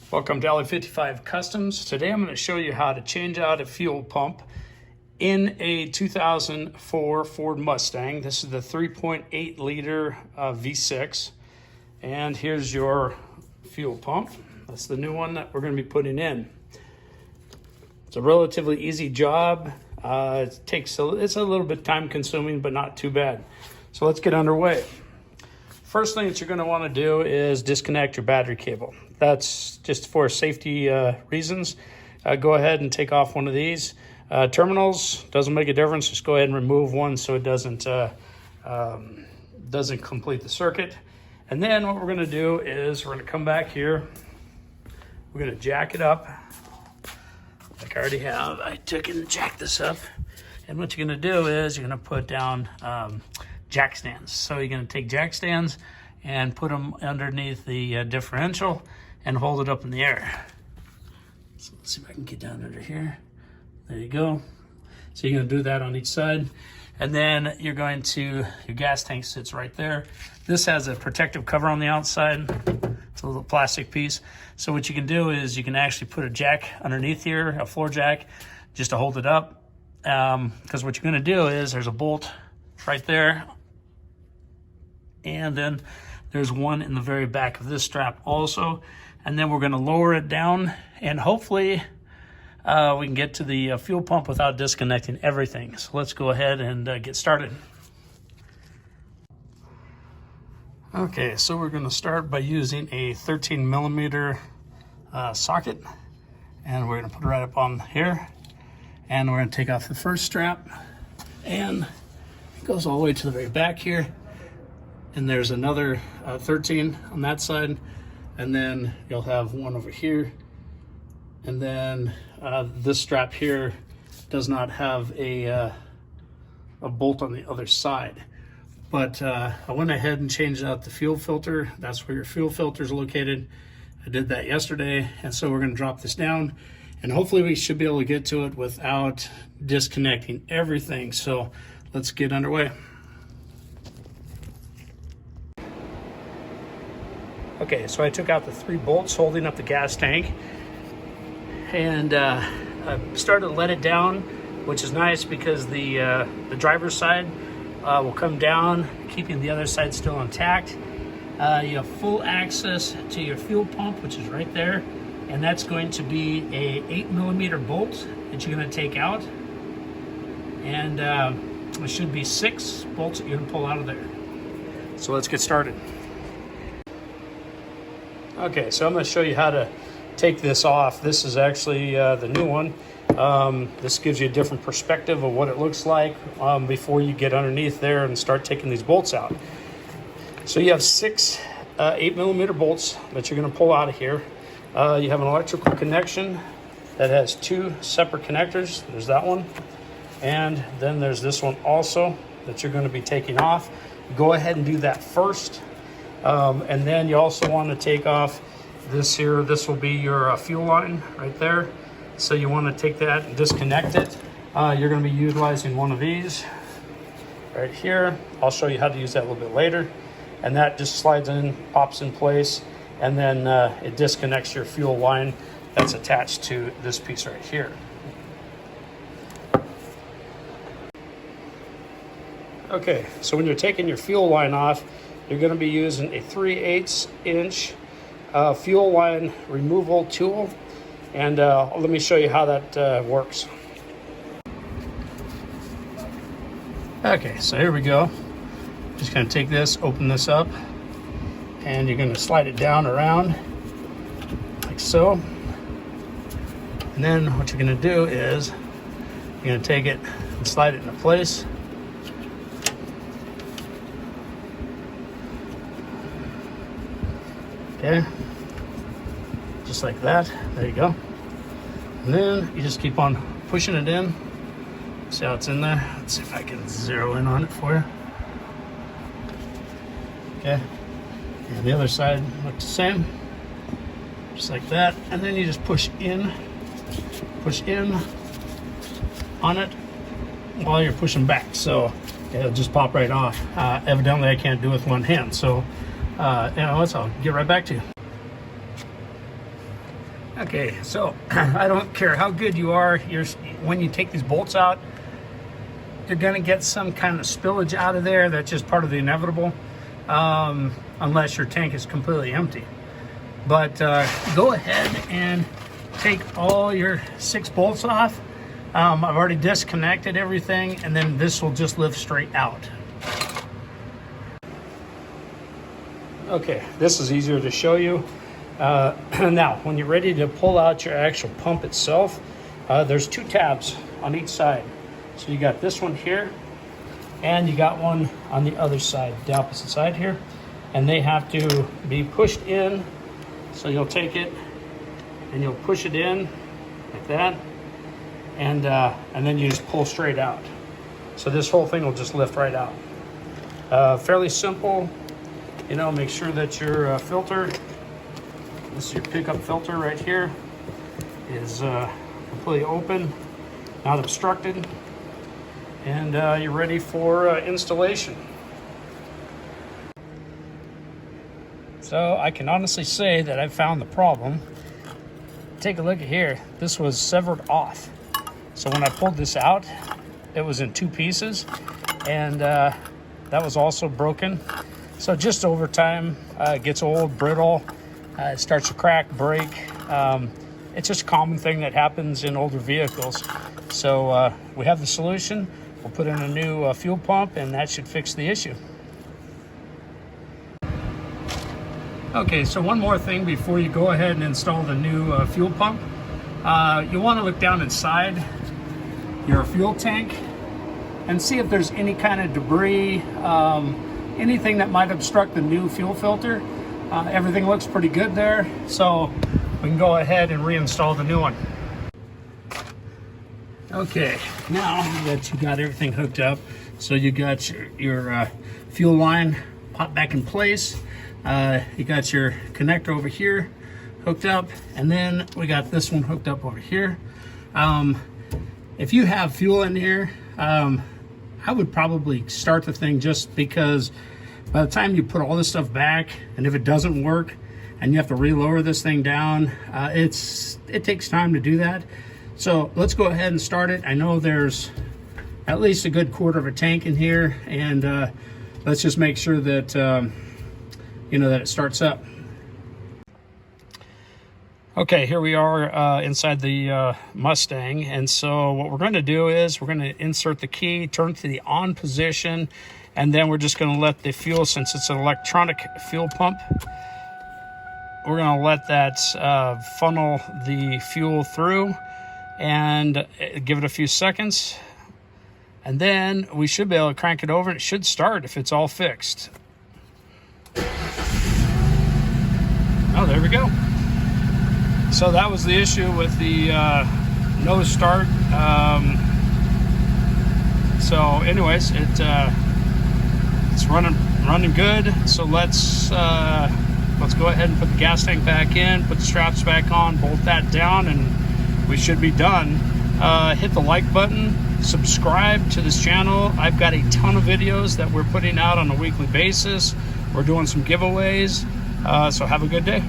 Welcome to LA55 Customs. Today I'm going to show you how to change out a fuel pump in a 2004 Ford Mustang. This is the 3.8 liter V6, and here's your fuel pump. That's the new one that we're going to be putting in. It's a relatively easy job. It's a little bit time consuming, but not too bad. So let's get underway. First thing that you're going to want to do is disconnect your battery cable. That's just for safety reasons. Go ahead and take off one of these. Terminals, doesn't make a difference. Just go ahead and remove one so it doesn't complete the circuit. And then what we're going to do is we're going to come back here. We're going to jack it up like I already have. I took and jacked this up. And what you're going to do is you're going to put down jack stands. So you're going to take jack stands and put them underneath the differential and hold it up in the air. So let's see if I can get down under here. There you go. So you're going to do that on each side. And then you're going to, your gas tank sits right there. This has a protective cover on the outside. It's a little plastic piece. So what you can do is you can actually put a jack underneath here, a floor jack, just to hold it up. Because what you're going to do is there's a bolt right there. And then there's one in the very back of this strap also. And then we're going to lower it down, and hopefully we can get to the fuel pump without disconnecting everything. So let's go ahead and get started. Okay, so we're going to start by using a 13 millimeter socket, and we're going to put it right up on here. And we're going to take off the first strap, and it goes all the way to the very back here. And there's another 13 on that side, and then you'll have one over here. And then this strap here does not have a bolt on the other side. But I went ahead and changed out the fuel filter. That's where your fuel filter is located. I did that yesterday, and so we're going to drop this down, and hopefully we should be able to get to it without disconnecting everything. So let's get underway. Okay, so I took out the 3 bolts holding up the gas tank, and I started to let it down, which is nice because the driver's side will come down, keeping the other side still intact. You have full access to your fuel pump, which is right there, and that's going to be a 8 millimeter bolt that you're going to take out, and there should be 6 bolts that you're going to pull out of there. So let's get started. Okay, so I'm going to show you how to take this off. This is actually the new one. This gives you a different perspective of what it looks like before you get underneath there and start taking these bolts out. So you have 6 8 millimeter bolts that you're going to pull out of here. You have an electrical connection that has 2 separate connectors. There's that one. And then there's this one also that you're going to be taking off. Go ahead and do that first. And then you also want to take off this here. This will be your fuel line right there. So you want to take that and disconnect it. You're going to be utilizing one of these right here. I'll show you how to use that a little bit later. And that just slides in, pops in place, and then it disconnects your fuel line that's attached to this piece right here. Okay, so when you're taking your fuel line off, you're going to be using a 3/8 inch fuel line removal tool, and let me show you how that works. Okay, so here we go. Just going to take this, open this up, and you're going to slide it down around like so. And then what you're going to do is you're going to take it and slide it into place. Okay, just like that. There you go. And then you just keep on pushing it in. See how it's in there? Let's see if I can zero in on it for you. Okay, and the other side looks the same, just like that. And then you just push in on it while you're pushing back. So it'll just pop right off. Evidently I can't do it with one hand, so anyways, I'll get right back to you. Okay, so I don't care how good you are, when you take these bolts out, you're gonna get some kind of spillage out of there. That's just part of the inevitable, unless your tank is completely empty. But go ahead and take all your 6 bolts off. I've already disconnected everything, and then this will just lift straight out. Okay, this is easier to show you. Now, when you're ready to pull out your actual pump itself, there's 2 tabs on each side. So you got this one here, and you got one on the other side, the opposite side here. And they have to be pushed in. So you'll take it and you'll push it in like that. And then you just pull straight out. So this whole thing will just lift right out. Fairly simple. You know, make sure that your filter, this is your pickup filter right here, is completely open, not obstructed, and you're ready for installation. So I can honestly say that I found the problem. Take a look at here. This was severed off. So when I pulled this out, it was in 2 pieces, and that was also broken. So just over time, it gets old, brittle. It starts to crack, break. It's just a common thing that happens in older vehicles. So we have the solution. We'll put in a new fuel pump, and that should fix the issue. Okay, so one more thing before you go ahead and install the new fuel pump. You want to look down inside your fuel tank and see if there's any kind of debris, anything that might obstruct the new fuel filter. Everything looks pretty good there, so we can go ahead and reinstall the new one. Okay, now that you got everything hooked up, so you got your fuel line popped back in place, you got your connector over here hooked up, and then we got this one hooked up over here. If you have fuel in here, I would probably start the thing, just because by the time you put all this stuff back, and if it doesn't work and you have to relower this thing down, it takes time to do that. So let's go ahead and start it. I know there's at least a good quarter of a tank in here, and let's just make sure that that it starts up. Okay, here we are inside the Mustang, and so what we're going to do is we're going to insert the key, turn to the on position, and then we're just going to let the fuel, since it's an electronic fuel pump, we're going to let that funnel the fuel through and give it a few seconds, and then we should be able to crank it over and it should start if it's all fixed. Oh, there we go. So that was the issue with the no start. So anyways, it's running good. So let's go ahead and put the gas tank back in, put the straps back on, bolt that down, and we should be done. Hit the like button, subscribe to this channel. I've got a ton of videos that we're putting out on a weekly basis. We're doing some giveaways. So have a good day.